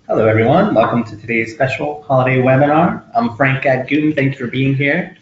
Hello, everyone. Welcome to today's special holiday webinar. I'm Frank at Gooten. Thanks for being here.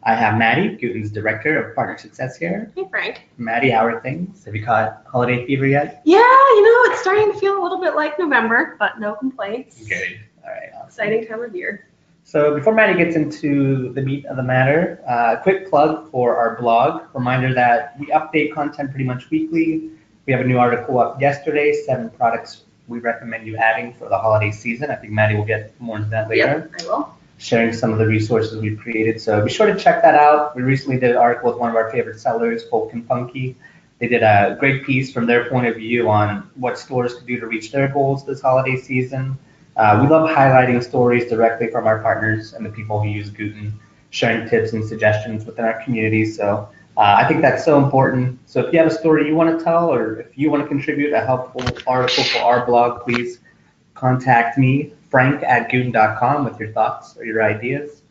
I have Maddy, Gooten's Director of Partner Success here. Hey, Frank. Maddy, how are things? Have you caught holiday fever yet? Yeah, it's starting to feel a little bit like November, but no complaints. Good. All right. Awesome. Exciting time of year. So before Maddy gets into the meat of the matter, quick plug for our blog. Reminder that we update content pretty much weekly. We have a new article up yesterday, 7 products we recommend you adding for the holiday season. I think Maddy will get more into that later. Yep, I will. Sharing some of the resources we've created. So be sure to check that out. We recently did an article with one of our favorite sellers, Folk and Funky. They did a great piece from their point of view on what stores could do to reach their goals this holiday season. We love highlighting stories directly from our partners and the people who use Gooten, sharing tips and suggestions within our community. So I think that's so important. So if you have a story you want to tell, or if you want to contribute a helpful article for our blog, please contact me, frank@gooten.com, with your thoughts or your ideas.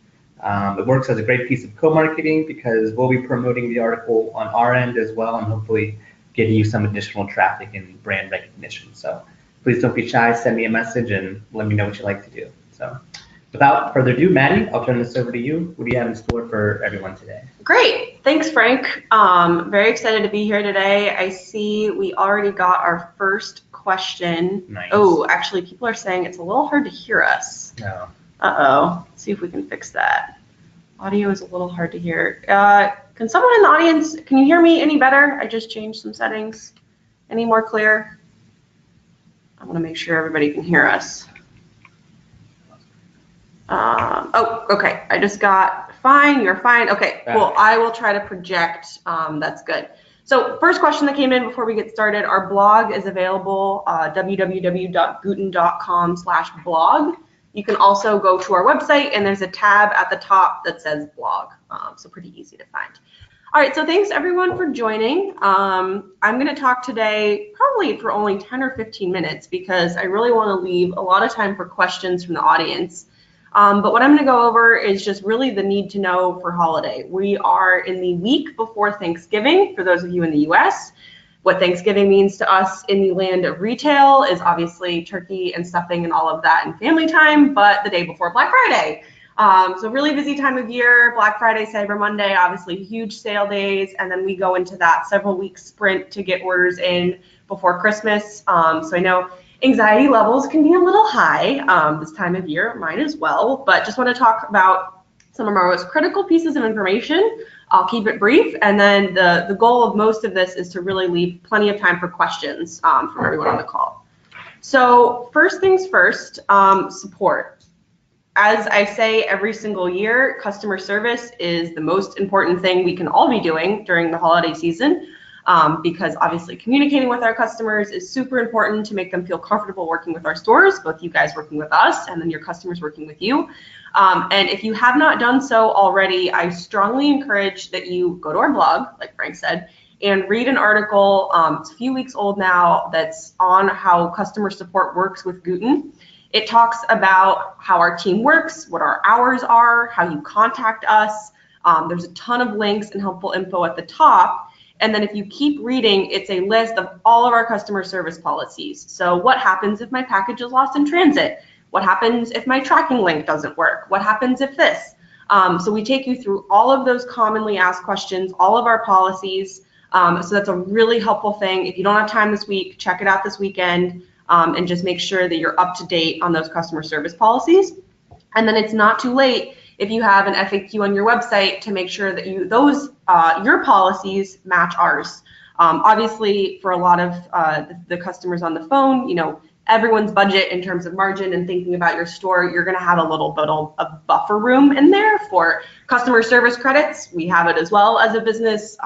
It works as a great piece of co-marketing because we'll be promoting the article on our end as well, and hopefully getting you some additional traffic and brand recognition. So please don't be shy, send me a message and let me know what you like to do. So without further ado, Maddy, I'll turn this over to you. What do you have in store for everyone today? Great. Thanks, Frank. Very excited to be here today. I see we already got our first question. Nice. Oh, actually, people are saying it's a little hard to hear us. No. Uh-oh. Let's see if we can fix that. Audio is a little hard to hear. Can someone in the audience, can you hear me any better? I just changed some settings. Any more clear? I want to make sure everybody can hear us. Oh, okay. I just got fine. You're fine. Okay, cool. I will try to project. That's good. So first question that came in before we get started, our blog is available, www.gooten.com/blog. You can also go to our website and there's a tab at the top that says blog. So pretty easy to find. All right, so thanks everyone for joining. I'm gonna talk today probably for only 10 or 15 minutes because I really wanna leave a lot of time for questions from the audience. But what I'm gonna go over is just really the need to know for holiday. We are in the week before Thanksgiving, for those of you in the US. What Thanksgiving means to us in the land of retail is obviously turkey and stuffing and all of that and family time, but the day before Black Friday. So really busy time of year, Black Friday, Cyber Monday, obviously huge sale days, and then we go into that several week sprint to get orders in before Christmas. So I know anxiety levels can be a little high this time of year, mine as well, but just want to talk about some of our most critical pieces of information. I'll keep it brief, and then the goal of most of this is to really leave plenty of time for questions from everyone on the call. So first things first, support. As I say every single year, customer service is the most important thing we can all be doing during the holiday season because obviously communicating with our customers is super important to make them feel comfortable working with our stores, both you guys working with us and then your customers working with you. And if you have not done so already, I strongly encourage that you go to our blog, like Frank said, and read an article, it's a few weeks old now, that's on how customer support works with Gooten. It talks about how our team works, what our hours are, how you contact us. There's a ton of links and helpful info at the top. And then if you keep reading, it's a list of all of our customer service policies. So what happens if my package is lost in transit? What happens if my tracking link doesn't work? What happens if this? So we take you through all of those commonly asked questions, all of our policies. So that's a really helpful thing. If you don't have time this week, check it out this weekend. And just make sure that you're up to date on those customer service policies. And then it's not too late if you have an FAQ on your website to make sure that your policies match ours. Obviously, for a lot of the customers on the phone, everyone's budget in terms of margin and thinking about your store, you're gonna have a little bit of buffer room in there for customer service credits. We have it as well as a business,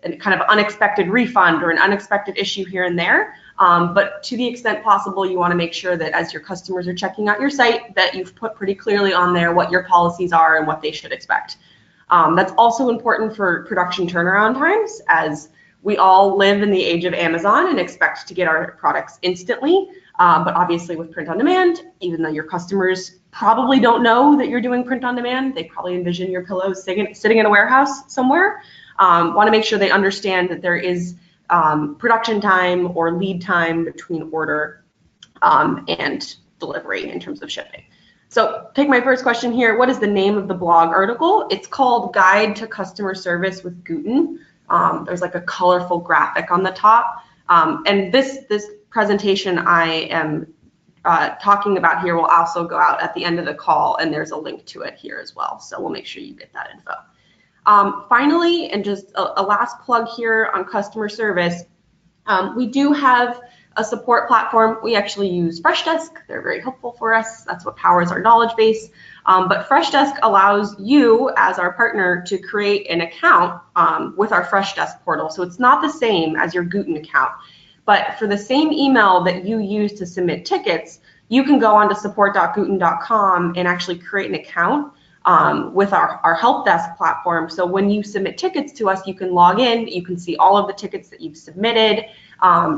and kind of unexpected refund or an unexpected issue here and there. But to the extent possible, you want to make sure that as your customers are checking out your site, that you've put pretty clearly on there what your policies are and what they should expect. That's also important for production turnaround times, as we all live in the age of Amazon and expect to get our products instantly. But obviously with print on demand, even though your customers probably don't know that you're doing print on demand, they probably envision your pillows sitting in a warehouse somewhere. Want to make sure they understand that there is production time or lead time between order and delivery in terms of shipping. So take my first question here. What is the name of the blog article? It's called Guide to Customer Service with Gooten. There's like a colorful graphic on the top. And this presentation I am talking about here will also go out at the end of the call, and there's a link to it here as well. So we'll make sure you get that info. Finally, and just a last plug here on customer service, we do have a support platform. We actually use Freshdesk. They're very helpful for us. That's what powers our knowledge base. But Freshdesk allows you as our partner to create an account with our Freshdesk portal. So it's not the same as your Gooten account. But for the same email that you use to submit tickets, you can go on to support.gooten.com and actually create an account with our help desk platform. So when you submit tickets to us, you can log in, you can see all of the tickets that you've submitted,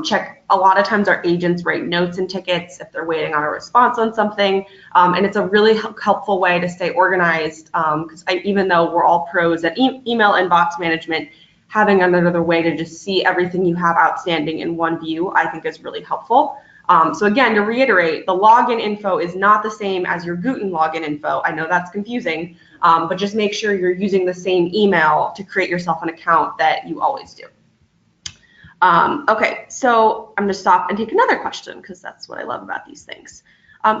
check. A lot of times our agents write notes in tickets if they're waiting on a response on something, and it's a really helpful way to stay organized, because even though we're all pros at email inbox management, having another way to just see everything you have outstanding in one view, I think is really helpful. So again, to reiterate, the login info is not the same as your Gooten login info. I know that's confusing, but just make sure you're using the same email to create yourself an account that you always do. Okay, so I'm going to stop and take another question because that's what I love about these things.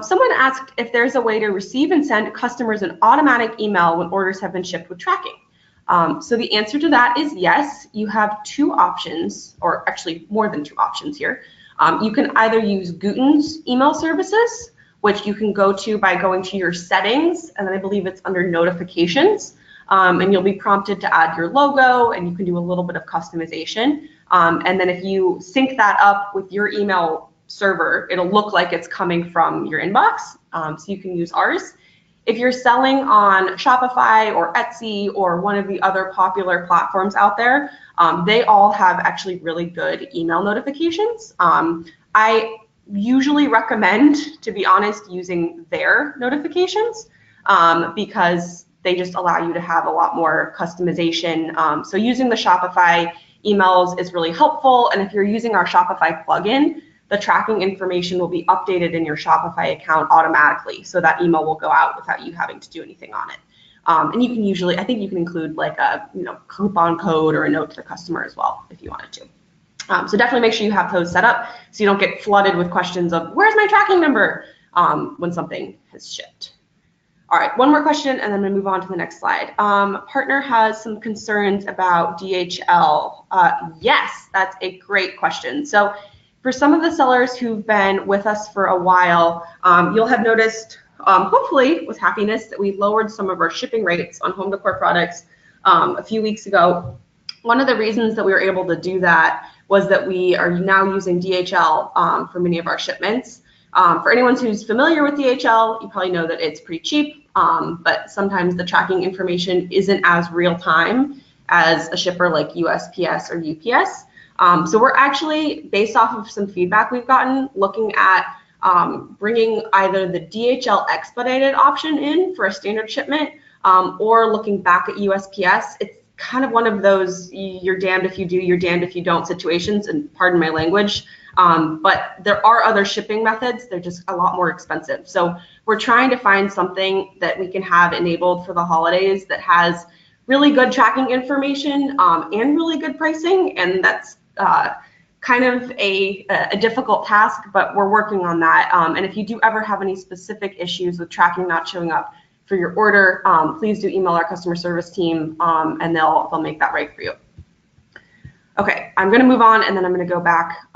Someone asked if there's a way to receive and send customers an automatic email when orders have been shipped with tracking. So the answer to that is yes. You have two options, or actually more than two options here. You can either use Gooten's email services, which you can go to by going to your settings, and then I believe it's under notifications, and you'll be prompted to add your logo, and you can do a little bit of customization. And then if you sync that up with your email server, it'll look like it's coming from your inbox, so you can use ours. If you're selling on Shopify or Etsy or one of the other popular platforms out there, they all have actually really good email notifications. I usually recommend, to be honest, using their notifications because they just allow you to have a lot more customization. So using the Shopify emails is really helpful. And if you're using our Shopify plugin, the tracking information will be updated in your Shopify account automatically. So that email will go out without you having to do anything on it. And you can usually, I think you can include like a coupon code or a note to the customer as well if you wanted to. So definitely make sure you have those set up so you don't get flooded with questions of where's my tracking number when something has shipped. All right, one more question and then we'll move on to the next slide. Partner has some concerns about DHL. Yes, that's a great question. So for some of the sellers who've been with us for a while, you'll have noticed, hopefully with happiness, that we lowered some of our shipping rates on home decor products a few weeks ago. One of the reasons that we were able to do that was that we are now using DHL for many of our shipments. For anyone who's familiar with DHL, you probably know that it's pretty cheap, but sometimes the tracking information isn't as real time as a shipper like USPS or UPS. So we're actually, based off of some feedback we've gotten, looking at bringing either the DHL Expedited option in for a standard shipment or looking back at USPS. It's kind of one of those you're damned if you do, you're damned if you don't situations, and pardon my language. But there are other shipping methods. They're just a lot more expensive. So we're trying to find something that we can have enabled for the holidays that has really good tracking information and really good pricing. And that's kind of a difficult task, but we're working on that. And if you do ever have any specific issues with tracking not showing up for your order, please do email our customer service team and they'll make that right for you. Okay, I'm going to move on and then I'm going to go back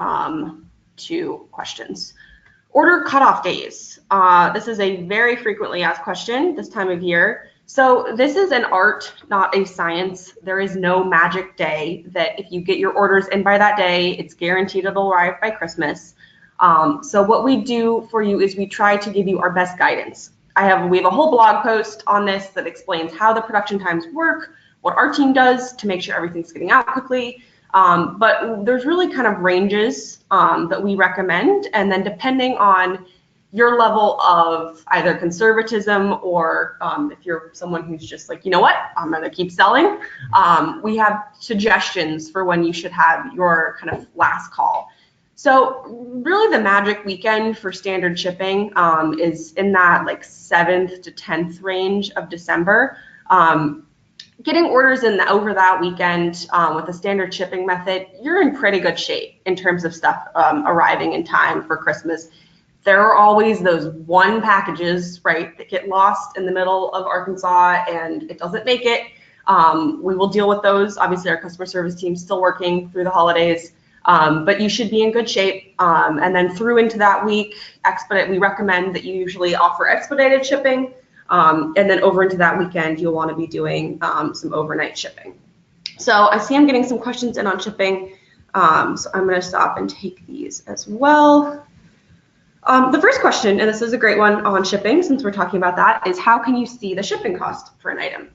to questions. Order cutoff days. This is a very frequently asked question this time of year. So this is an art, not a science. There is no magic day that if you get your orders in by that day, it's guaranteed it'll arrive by Christmas. So what we do for you is we try to give you our best guidance. We have a whole blog post on this that explains how the production times work, what our team does to make sure everything's getting out quickly. But there's really kind of ranges that we recommend. And then depending on your level of either conservatism or if you're someone who's just like, you know what, I'm going to keep selling, we have suggestions for when you should have your kind of last call. So really the magic weekend for standard shipping is in that like 7th to 10th range of December. Getting orders in over that weekend with a standard shipping method, you're in pretty good shape in terms of stuff arriving in time for Christmas. There are always those one packages, right, that get lost in the middle of Arkansas and it doesn't make it. We will deal with those. Obviously, our customer service team's still working through the holidays, but you should be in good shape. And then through into that week, we recommend that you usually offer expedited shipping. And then over into that weekend, you'll want to be doing some overnight shipping. So I see I'm getting some questions in on shipping. So I'm going to stop and take these as well. The first question, and this is a great one on shipping since we're talking about that, is how can you see the shipping cost for an item?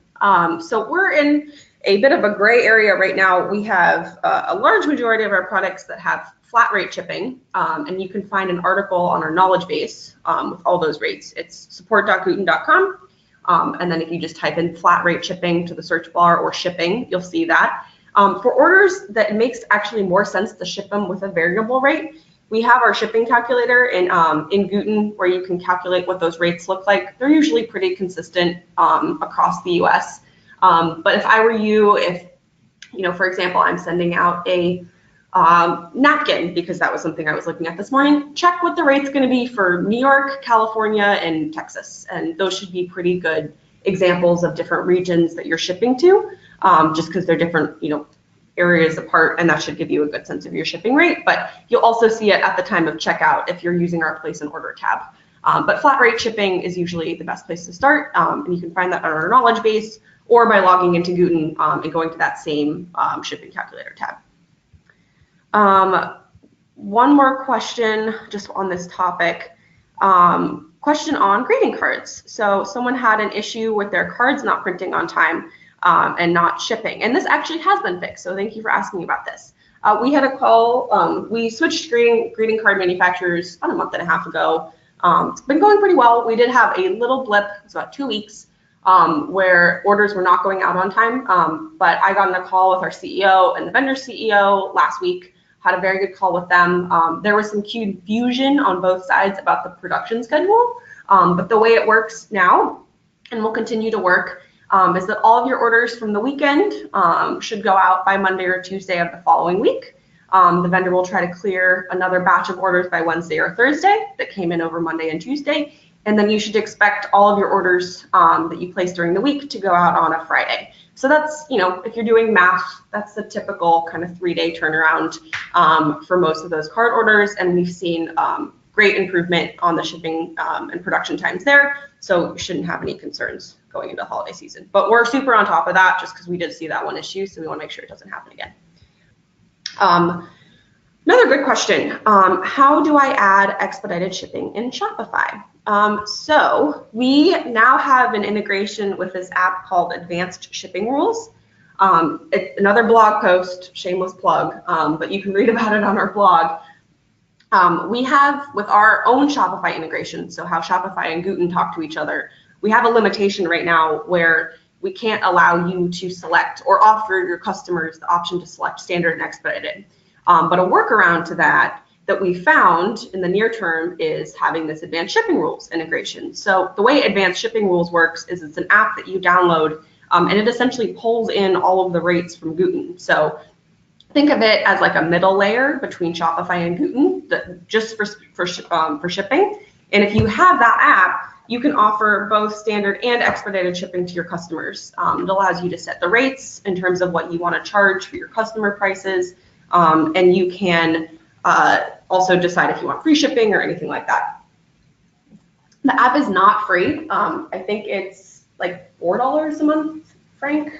So we're in a bit of a gray area right now. We have a large majority of our products that have flat rate shipping, and you can find an article on our knowledge base with all those rates. It's support.gooten.com, and then if you just type in flat rate shipping to the search bar or shipping, you'll see that. For orders that it makes actually more sense to ship them with a variable rate, we have our shipping calculator in Gooten where you can calculate what those rates look like. They're usually pretty consistent across the US. But if I were you, for example, I'm sending out a napkin because that was something I was looking at this morning, check what the rate's going to be for New York, California, and Texas. And those should be pretty good examples of different regions that you're shipping to, just because they're different, areas apart, and that should give you a good sense of your shipping rate. But you'll also see it at the time of checkout if you're using our place an order tab. But flat rate shipping is usually the best place to start, and you can find that on our knowledge base or by logging into Gooten and going to that same shipping calculator tab. One more question just on this topic. Question on greeting cards. So someone had an issue with their cards not printing on time and not shipping. And this actually has been fixed, so thank you for asking about this. We had a call, we switched greeting card manufacturers about a month and a half ago. It's been going pretty well. We did have a little blip, it was about 2 weeks, where orders were not going out on time. But I got on a call with our CEO and the vendor CEO last week, had a very good call with them. There was some confusion on both sides about the production schedule, but the way it works now, and will continue to work, is that all of your orders from the weekend should go out by Monday or Tuesday of the following week. The vendor will try to clear another batch of orders by Wednesday or Thursday that came in over Monday and Tuesday. And then you should expect all of your orders that you place during the week to go out on a Friday. So that's, if you're doing math, that's the typical kind of 3-day turnaround for most of those card orders. And we've seen great improvement on the shipping and production times there. So you shouldn't have any concerns going into the holiday season. But we're super on top of that just because we did see that one issue. So we want to make sure it doesn't happen again. Another good question. How do I add expedited shipping in Shopify? So we now have an integration with this app called Advanced Shipping Rules. It's another blog post, shameless plug, but you can read about it on our blog. We have, with our own Shopify integration, so how Shopify and Gooten talk to each other, we have a limitation right now where we can't allow you to select or offer your customers the option to select standard and expedited. But a workaround to that we found in the near term is having this Advanced Shipping Rules integration. So the way Advanced Shipping Rules works is it's an app that you download, and it essentially pulls in all of the rates from Gooten. So think of it as like a middle layer between Shopify and Gooten, just for shipping. And if you have that app, you can offer both standard and expedited shipping to your customers. It allows you to set the rates in terms of what you want to charge for your customer prices, and you can also decide if you want free shipping or anything like that. The app is not free. I think it's like $4 a month, Frank?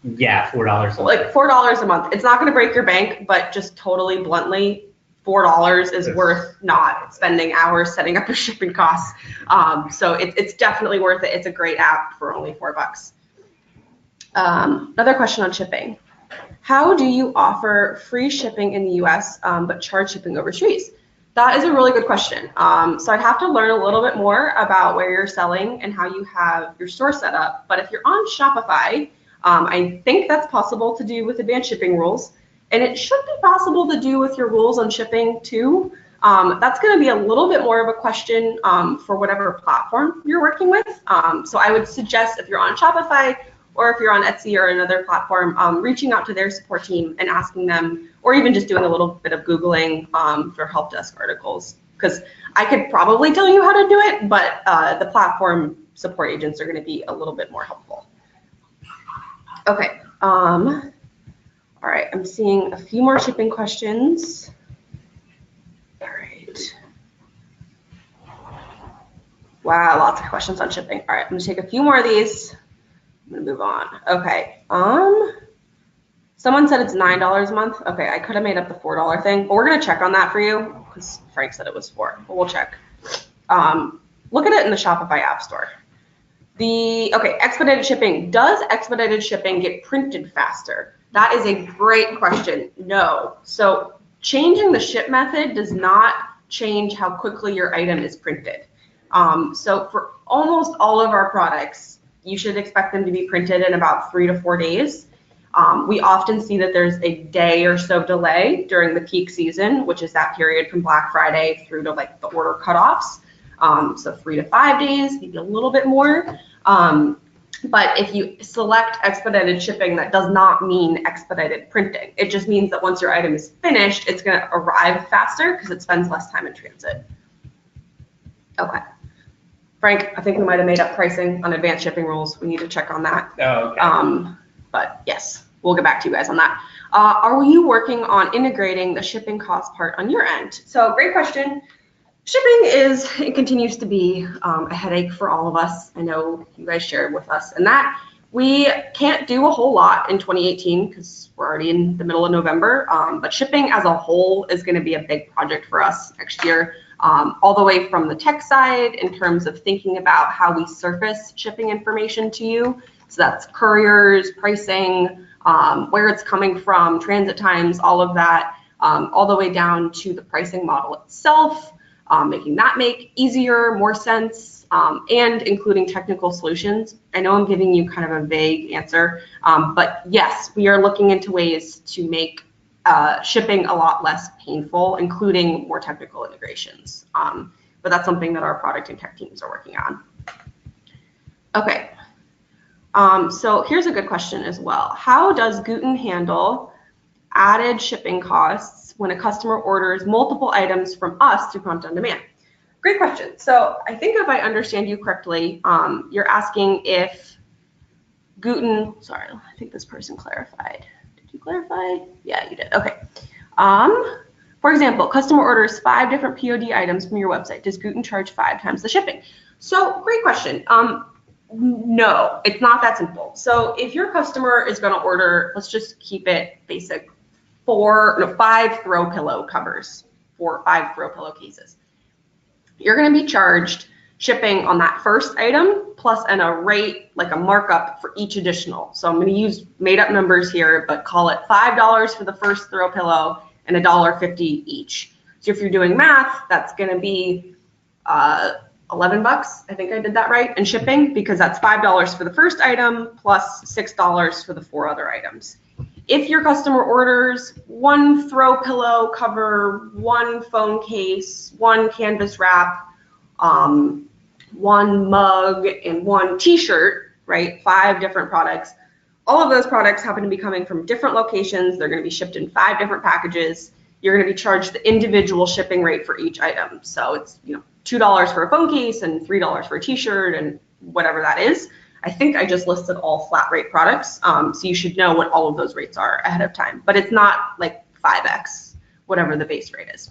Yeah, $4. Like $4 a month. It's not going to break your bank, but just totally bluntly, $4 is worth not spending hours setting up your shipping costs. So it's definitely worth it. It's a great app for only $4. Another question on shipping. How do you offer free shipping in the US but charge shipping overseas? That is a really good question. So I'd have to learn a little bit more about where you're selling and how you have your store set up. But if you're on Shopify, I think that's possible to do with Advanced Shipping Rules. And it should be possible to do with your rules on shipping too. That's going to be a little bit more of a question for whatever platform you're working with. So I would suggest if you're on Shopify or if you're on Etsy or another platform, reaching out to their support team and asking them, or even just doing a little bit of Googling for help desk articles. Because I could probably tell you how to do it, but the platform support agents are going to be a little bit more helpful. Okay. All right. I'm seeing a few more shipping questions. All right. Wow, lots of questions on shipping. All right, I'm going to take a few more of these. I'm going to move on. Okay. Someone said it's $9 a month. Okay, I could have made up the $4 thing, but we're going to check on that for you because Frank said it was $4, but we'll check. Look at it in the Shopify App Store. Okay, expedited shipping. Does expedited shipping get printed faster? That is a great question. No. So changing the ship method does not change how quickly your item is printed. So for almost all of our products, you should expect them to be printed in about 3 to 4 days. We often see that there's a day or so delay during the peak season, which is that period from Black Friday through to like the order cutoffs. So 3 to 5 days, maybe a little bit more. But if you select expedited shipping, that does not mean expedited printing. It just means that once your item is finished, it's going to arrive faster because it spends less time in transit. Okay. Frank, I think we might have made up pricing on advanced shipping rules. We need to check on that. Oh, okay. But yes, we'll get back to you guys on that. Are you working on integrating the shipping cost part on your end? So great question. Shipping it continues to be a headache for all of us. I know you guys shared with us, and that we can't do a whole lot in 2018 because we're already in the middle of November. But shipping as a whole is going to be a big project for us next year, all the way from the tech side in terms of thinking about how we surface shipping information to you. So that's couriers, pricing, where it's coming from, transit times, all of that, all the way down to the pricing model itself. Making that make easier, more sense, and including technical solutions. I know I'm giving you kind of a vague answer, but yes, we are looking into ways to make shipping a lot less painful, including more technical integrations. But that's something that our product and tech teams are working on. Okay, so here's a good question as well. How does Gooten handle added shipping costs when a customer orders multiple items from us through Prompt on Demand? Great question. So I think if I understand you correctly, you're asking if Gooten, sorry, I think this person clarified. Did you clarify? Yeah, you did. Okay. For example, customer orders 5 different POD items from your website. Does Gooten charge 5 times the shipping? So great question. No, it's not that simple. So if your customer is going to order, let's just keep it basic, 5 throw pillow covers for 5 throw pillowcases. You're going to be charged shipping on that first item plus a rate, like a markup for each additional. So I'm going to use made up numbers here, but call it $5 for the first throw pillow and $1.50 each. So if you're doing math, that's going to be $11. I think I did that right in shipping, because that's $5 for the first item plus $6 for the 4 other items. If your customer orders 1 throw pillow cover, 1 phone case, 1 canvas wrap, 1 mug, and 1 t-shirt, right? 5 different products. All of those products happen to be coming from different locations. They're going to be shipped in 5 different packages. You're going to be charged the individual shipping rate for each item. So it's $2 for a phone case and $3 for a t-shirt and whatever that is. I think I just listed all flat rate products, so you should know what all of those rates are ahead of time. But it's not like 5x, whatever the base rate is.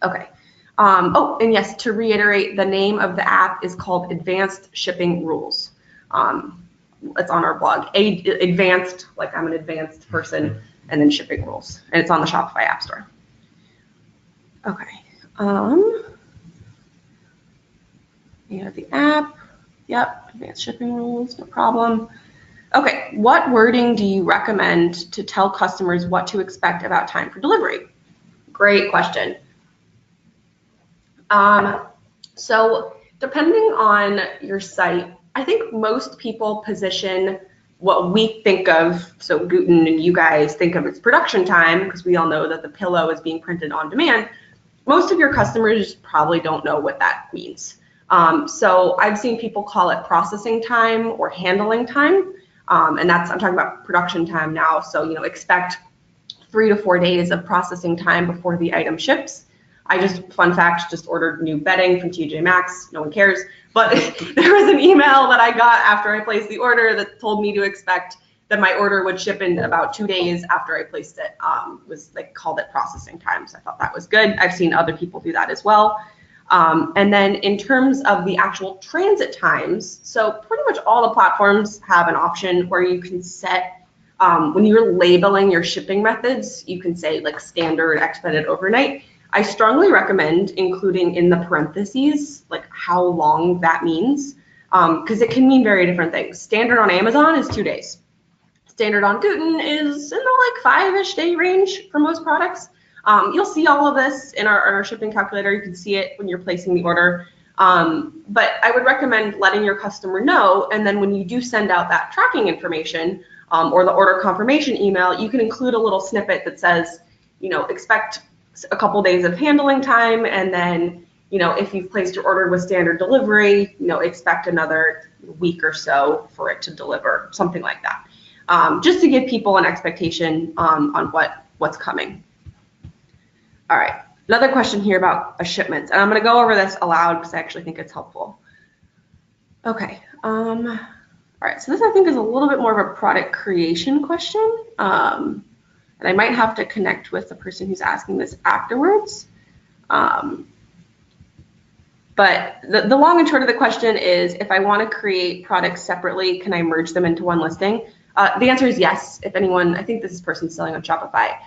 Okay. Oh, and yes, to reiterate, the name of the app is called Advanced Shipping Rules. It's on our blog. Advanced, like I'm an advanced person, and then Shipping Rules. And it's on the Shopify App Store. Okay. You have the app. Yep, advanced shipping rules, no problem. Okay, what wording do you recommend to tell customers what to expect about time for delivery? Great question. So depending on your site, I think most people position what we think of, so Gooten and you guys think of as production time, because we all know that the pillow is being printed on demand, most of your customers probably don't know what that means. So I've seen people call it processing time or handling time, and I'm talking about production time now. So, expect 3 to 4 days of processing time before the item ships. Fun fact, just ordered new bedding from TJ Maxx. No one cares. But there was an email that I got after I placed the order that told me to expect that my order would ship in about 2 days after I placed it. Called it processing time. So I thought that was good. I've seen other people do that as well. And then in terms of the actual transit times, so pretty much all the platforms have an option where you can set, when you're labeling your shipping methods, you can say like standard, expedited, overnight. I strongly recommend including in the parentheses like how long that means, because it can mean very different things. Standard on Amazon is 2 days. Standard on Gooten is in the 5-ish day range for most products. You'll see all of this in our shipping calculator. You can see it when you're placing the order. But I would recommend letting your customer know, and then when you do send out that tracking information or the order confirmation email, you can include a little snippet that says, expect a couple days of handling time, and then, if you've placed your order with standard delivery, expect another week or so for it to deliver, something like that. Just to give people an expectation on what's coming. All right, another question here about a shipment, and I'm going to go over this aloud because I actually think it's helpful. Okay, all right, so this I think is a little bit more of a product creation question, and I might have to connect with the person who's asking this afterwards. But the long and short of the question is, if I want to create products separately, can I merge them into one listing? The answer is yes. If anyone, I think this person's selling on Shopify.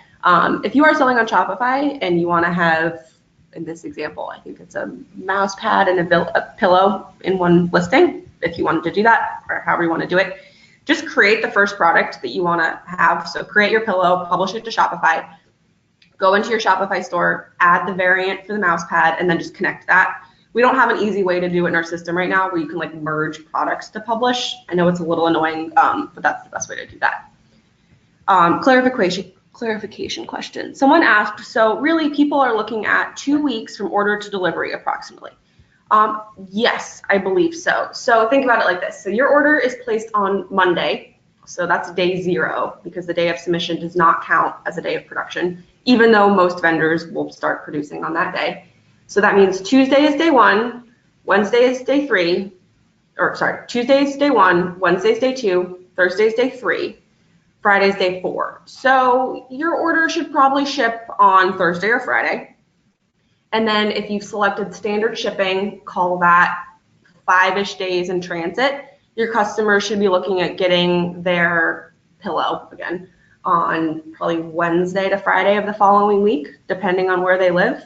If you are selling on Shopify and you want to have, in this example, I think it's a mouse pad and a pillow in one listing, if you wanted to do that, or however you want to do it, just create the first product that you want to have. So create your pillow, publish it to Shopify, go into your Shopify store, add the variant for the mouse pad, and then just connect that. We don't have an easy way to do it in our system right now where you can merge products to publish. I know it's a little annoying, but that's the best way to do that. Clarification question. Someone asked, so really people are looking at 2 weeks from order to delivery approximately. Yes, I believe so. So think about it like this. So your order is placed on Monday. So that's day 0 because the day of submission does not count as a day of production, even though most vendors will start producing on that day. So that means Tuesday is day 1, Wednesday is day 3, Tuesday is day 1, Wednesday is day 2, Thursday is day 3, Friday is day 4. So your order should probably ship on Thursday or Friday. And then if you've selected standard shipping, call that 5-ish days in transit. Your customer should be looking at getting their pillow again on probably Wednesday to Friday of the following week, depending on where they live.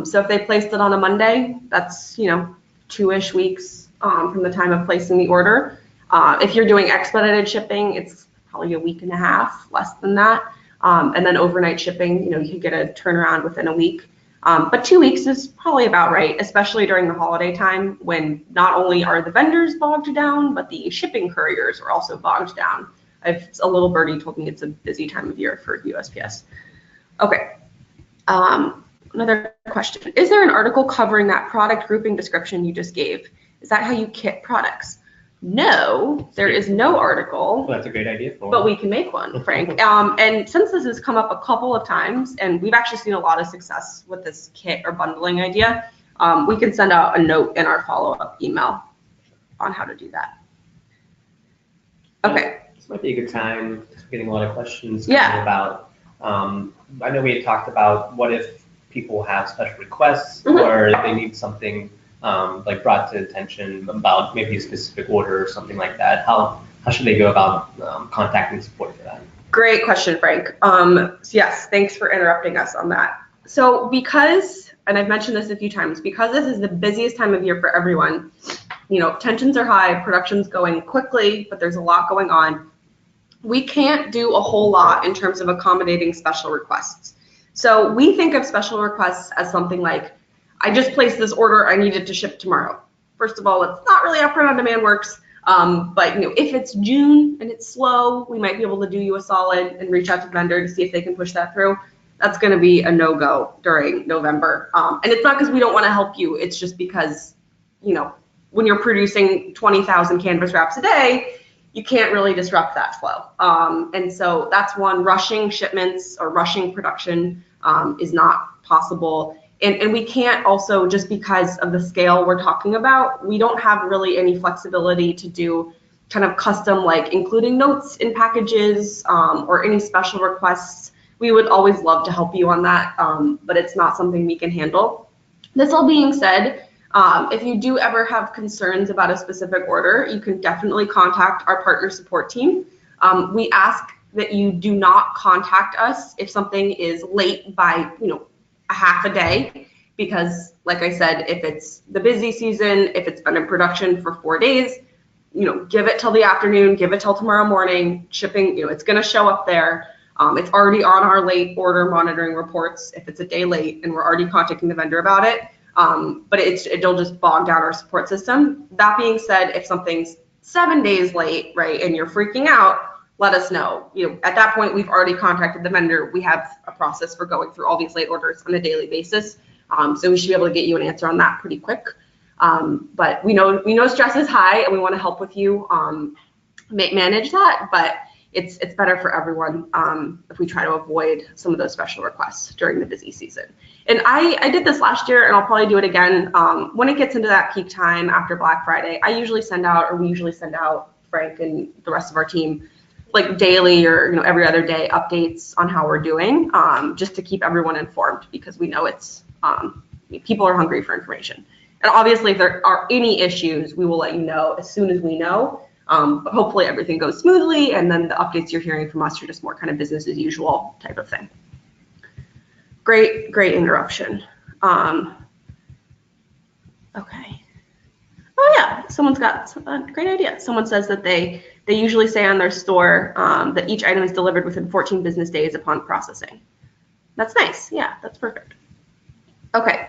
So if they placed it on a Monday, that's 2-ish weeks from the time of placing the order. If you're doing expedited shipping, it's probably a week and a half, less than that. And then overnight shipping, you could get a turnaround within a week. But 2 weeks is probably about right, especially during the holiday time when not only are the vendors bogged down, but the shipping couriers are also bogged down. A little birdie told me it's a busy time of year for USPS. Okay. Another question. Is there an article covering that product grouping description you just gave? Is that how you kit products? No, there is no article. Well, that's a great idea for but we can make one, Frank. And since this has come up a couple of times, and we've actually seen a lot of success with this kit or bundling idea, we can send out a note in our follow-up email on how to do that. Okay. This might be a good time. Getting a lot of questions about. I know we had talked about what if people have special requests or they need something brought to attention about maybe a specific order or something like that. How should they go about contacting support for that? Great question, Frank. So yes, thanks for interrupting us on that. So because, and I've mentioned this a few times, because this is the busiest time of year for everyone, tensions are high, production's going quickly, but there's a lot going on. We can't do a whole lot in terms of accommodating special requests. So we think of special requests as something like, I just placed this order, I need it to ship tomorrow. First of all, it's not really how print on demand works. But if it's June and it's slow, we might be able to do you a solid and reach out to the vendor to see if they can push that through. That's going to be a no-go during November. And it's not because we don't want to help you. It's just because, when you're producing 20,000 canvas wraps a day, you can't really disrupt that flow. And so that's one, rushing shipments or rushing production is not possible. And we can't also, just because of the scale we're talking about, we don't have really any flexibility to do kind of custom, like including notes in packages or any special requests. We would always love to help you on that, but it's not something we can handle. This all being said, if you do ever have concerns about a specific order, you can definitely contact our partner support team. We ask that you do not contact us if something is late by, a half a day, because like I said, if it's the busy season, if it's been in production for 4 days, give it till the afternoon, give it till tomorrow morning. Shipping, it's going to show up there. It's already on our late order monitoring reports if it's a day late, and we're already contacting the vendor about it. But it'll just bog down our support system. That being said, if something's 7 days late, right, and you're freaking out, let us know. At that point, we've already contacted the vendor. We have a process for going through all these late orders on a daily basis. So we should be able to get you an answer on that pretty quick. But we know stress is high, and we want to help with you manage that. But it's better for everyone if we try to avoid some of those special requests during the busy season. And I did this last year, and I'll probably do it again. When it gets into that peak time after Black Friday, we usually send out, Frank and the rest of our team, like daily or every other day updates on how we're doing, just to keep everyone informed, because we know it's people are hungry for information. And obviously, if there are any issues, we will let you know as soon as we know. But hopefully everything goes smoothly, and then the updates you're hearing from us are just more kind of business as usual type of thing. Great interruption. Okay. Oh yeah, someone's got a great idea. Someone says that they usually say on their store that each item is delivered within 14 business days upon processing. That's nice. Yeah, that's perfect. Okay,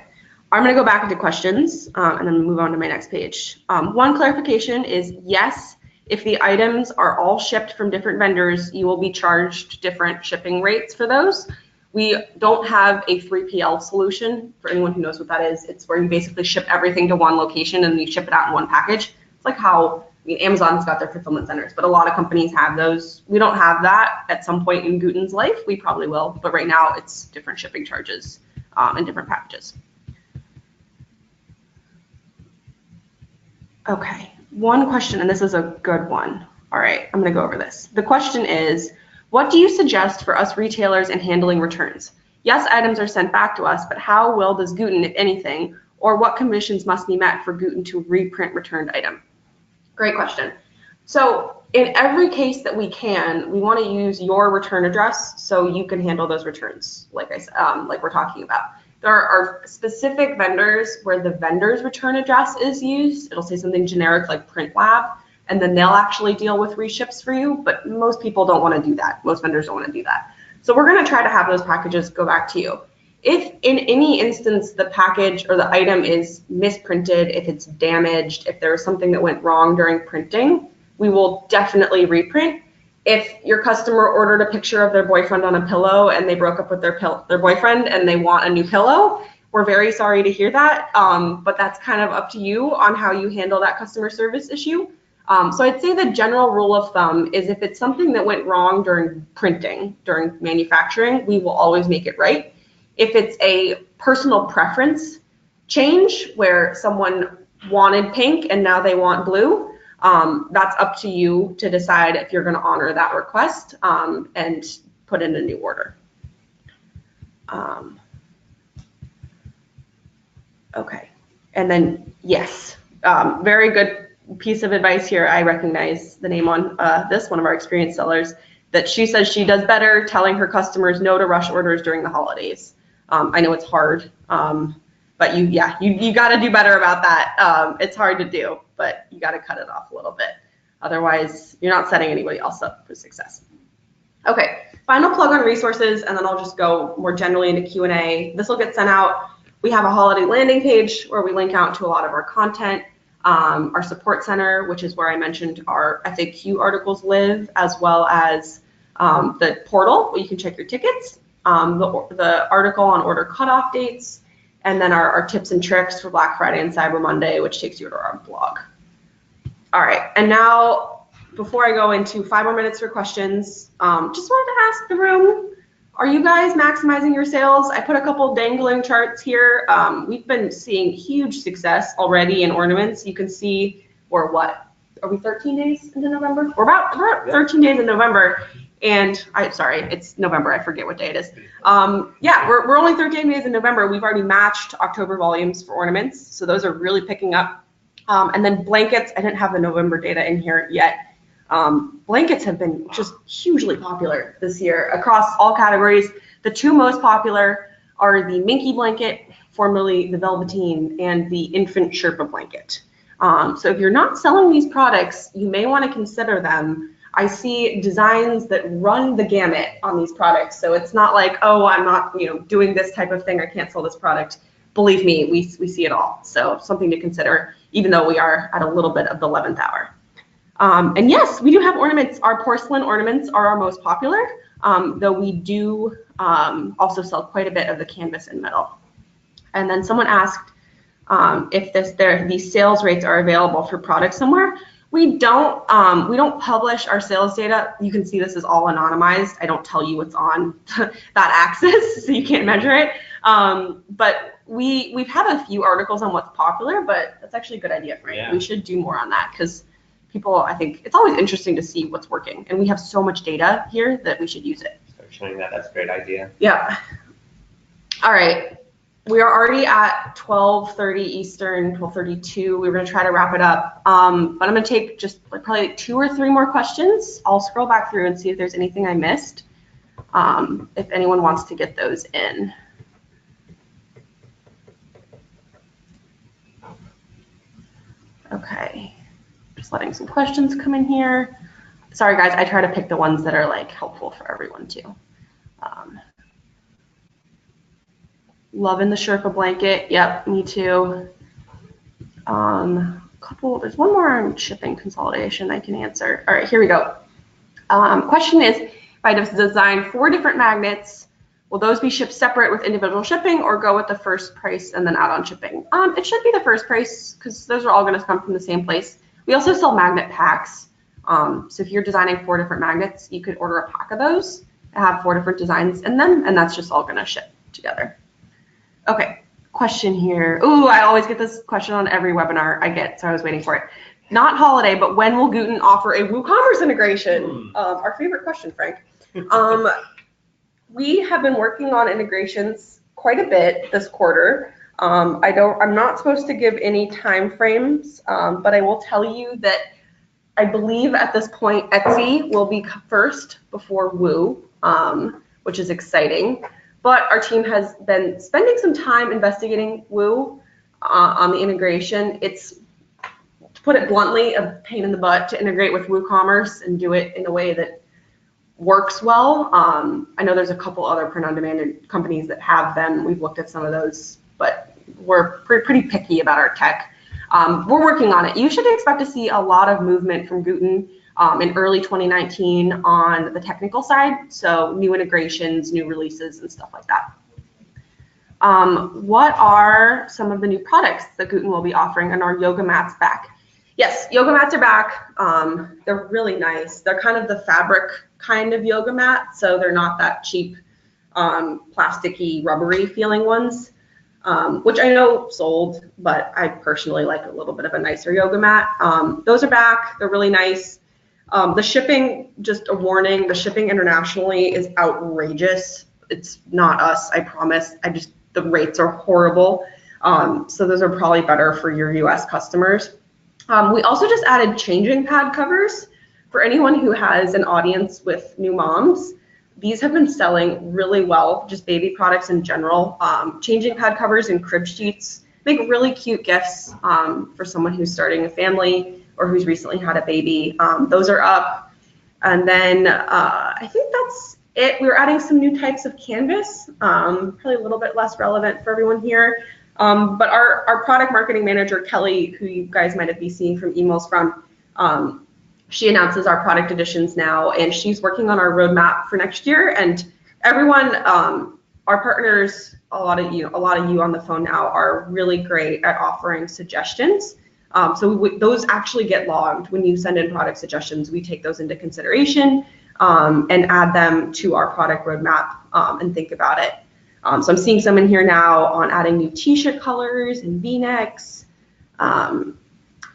I'm going to go back into questions and then move on to my next page. One clarification is yes, if the items are all shipped from different vendors, you will be charged different shipping rates for those. We don't have a 3PL solution. For anyone who knows what that is, it's where you basically ship everything to one location and you ship it out in one package. It's like how Amazon's got their fulfillment centers, but a lot of companies have those. We don't have that. At some point in Gooten's life, we probably will, but right now it's different shipping charges and different packages. Okay, one question, and this is a good one. All right, I'm gonna go over this. The question is, what do you suggest for us retailers in handling returns? Yes, items are sent back to us, but how well does Gooten, if anything, or what conditions must be met for Gooten to reprint returned item? Great question. So in every case that we can, we want to use your return address so you can handle those returns, like I said, like we're talking about. There are specific vendors where the vendor's return address is used. It'll say something generic like Print Lab, and then they'll actually deal with reships for you, but most people don't want to do that. Most vendors don't want to do that. So we're going to try to have those packages go back to you. If in any instance the package or the item is misprinted, if it's damaged, if there was something that went wrong during printing, we will definitely reprint. If your customer ordered a picture of their boyfriend on a pillow and they broke up with their boyfriend and they want a new pillow, we're very sorry to hear that, but that's kind of up to you on how you handle that customer service issue. So I'd say the general rule of thumb is if it's something that went wrong during printing, during manufacturing, we will always make it right. If it's a personal preference change where someone wanted pink and now they want blue, that's up to you to decide if you're going to honor that request and put in a new order. Okay, and then yes, very good piece of advice here. I recognize the name on this, one of our experienced sellers, that she says she does better telling her customers no to rush orders during the holidays. I know it's hard, but you got to do better about that. It's hard to do, but you got to cut it off a little bit. Otherwise, you're not setting anybody else up for success. Okay, final plug on resources, and then I'll just go more generally into Q&A. This will get sent out. We have a holiday landing page where we link out to a lot of our content. our support center, which is where I mentioned our FAQ articles live, as well as the portal where you can check your tickets, the article on order cutoff dates, and then our tips and tricks for Black Friday and Cyber Monday, which takes you to our blog. All right, and now before I go into 5 more minutes for questions, just wanted to ask the room, are you guys maximizing your sales? I put a couple dangling charts here. We've been seeing huge success already in ornaments. You can see we're what? Are we 13 days into November? We're about 13 days in November. And sorry, it's November. I forget what day it is. Yeah, we're only 13 days in November. We've already matched October volumes for ornaments. So those are really picking up. And then blankets, I didn't have the November data in here yet. Blankets have been just hugely popular this year across all categories. The 2 most popular are the Minky blanket, formerly the Velveteen, and the infant Sherpa blanket. So if you're not selling these products, you may want to consider them. I see designs that run the gamut on these products. So it's not like, oh, I'm not doing this type of thing, I can't sell this product. Believe me, we see it all. So something to consider, even though we are at a little bit of the 11th hour. And yes, we do have ornaments. Our porcelain ornaments are our most popular, though we do also sell quite a bit of the canvas and metal. And then someone asked if these sales rates are available for products somewhere. We don't publish our sales data. You can see this is all anonymized. I don't tell you what's on that axis, so you can't measure it. But we've had a few articles on what's popular, but that's actually a good idea, Frank. Yeah. We should do more on that because people, I think it's always interesting to see what's working, and we have so much data here that we should use it. Start showing that. That's a great idea. Yeah. All right. We are already at 12:30 Eastern, 12:32. We're going to try to wrap it up, but I'm going to take just probably 2 or 3 more questions. I'll scroll back through and see if there's anything I missed, if anyone wants to get those in. Okay. Just letting some questions come in here. Sorry, guys, I try to pick the ones that are like helpful for everyone too. Loving the Sherpa blanket. Yep, me too. There's one more on shipping consolidation I can answer. All right, here we go. Question is, if I design 4 different magnets, will those be shipped separate with individual shipping or go with the first price and then add on shipping? It should be the first price because those are all going to come from the same place. We also sell magnet packs. So if you're designing 4 different magnets, you could order a pack of those that have 4 different designs in them, and that's just all going to ship together. Okay, question here. Ooh, I always get this question on every webinar I get, so I was waiting for it. Not holiday, but when will Gooten offer a WooCommerce integration? Our favorite question, Frank. We have been working on integrations quite a bit this quarter. I'm not supposed to give any time frames, but I will tell you that I believe at this point Etsy will be first before Woo, which is exciting. But our team has been spending some time investigating Woo on the integration. It's, to put it bluntly, a pain in the butt to integrate with WooCommerce and do it in a way that works well. I know there's a couple other print-on-demand companies that have them. We've looked at some of those, but we're pretty picky about our tech. We're working on it. You should expect to see a lot of movement from Gooten in early 2019 on the technical side, so new integrations, new releases, and stuff like that. What are some of the new products that Gooten will be offering? And are yoga mats back? Yes, yoga mats are back. They're really nice. They're kind of the fabric kind of yoga mat, so they're not that cheap, plasticky, rubbery feeling ones, which I know sold, but I personally like a little bit of a nicer yoga mat. Those are back. They're really nice. The shipping, just a warning, the shipping internationally is outrageous. It's not us, I promise. The rates are horrible. So those are probably better for your US customers. We also just added changing pad covers for anyone who has an audience with new moms. These have been selling really well, just baby products in general. Changing pad covers and crib sheets make really cute gifts for someone who's starting a family or who's recently had a baby. Those are up. And then I think that's it. We're adding some new types of canvas, probably a little bit less relevant for everyone here. But our product marketing manager, Kelly, who you guys might have been seeing from emails from, she announces our product additions now, and she's working on our roadmap for next year. And everyone, our partners, a lot of you on the phone now are really great at offering suggestions. So those actually get logged when you send in product suggestions. We take those into consideration and add them to our product roadmap and think about it. So I'm seeing some in here now on adding new t-shirt colors and v-necks,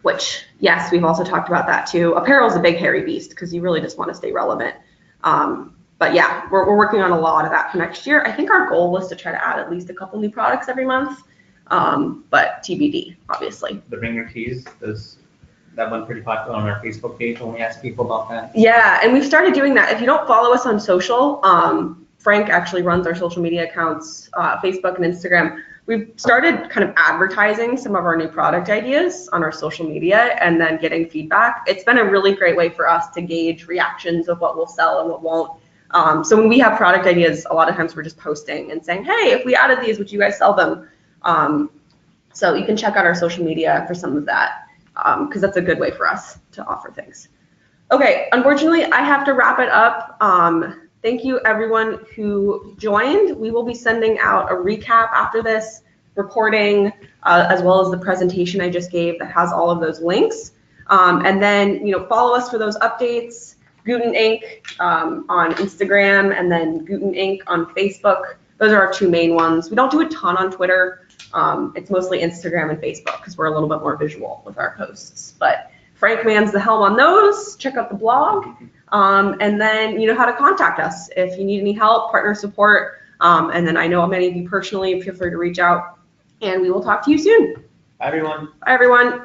which, yes, we've also talked about that too. Apparel is a big hairy beast because you really just want to stay relevant. But yeah, we're working on a lot of that for next year. I think our goal was to try to add at least a couple new products every month, but TBD, obviously. The ringer tees, that went pretty popular on our Facebook page when we asked people about that. Yeah, and we've started doing that. If you don't follow us on social, Frank actually runs our social media accounts, Facebook and Instagram. We've started kind of advertising some of our new product ideas on our social media and then getting feedback. It's been a really great way for us to gauge reactions of what will sell and what won't. So when we have product ideas, a lot of times we're just posting and saying, hey, if we added these, would you guys sell them? So you can check out our social media for some of that because that's a good way for us to offer things. Okay, unfortunately, I have to wrap it up. Thank you, everyone who joined. We will be sending out a recap after this recording, as well as the presentation I just gave that has all of those links. And then, follow us for those updates. Gooten Inc. On Instagram, and then Gooten Inc. on Facebook. Those are our two main ones. We don't do a ton on Twitter. It's mostly Instagram and Facebook because we're a little bit more visual with our posts. But Frank mans the helm on those. Check out the blog. And then you know how to contact us if you need any help, partner support. And then I know many of you personally, feel free to reach out, and we will talk to you soon. Bye, everyone. Bye, everyone.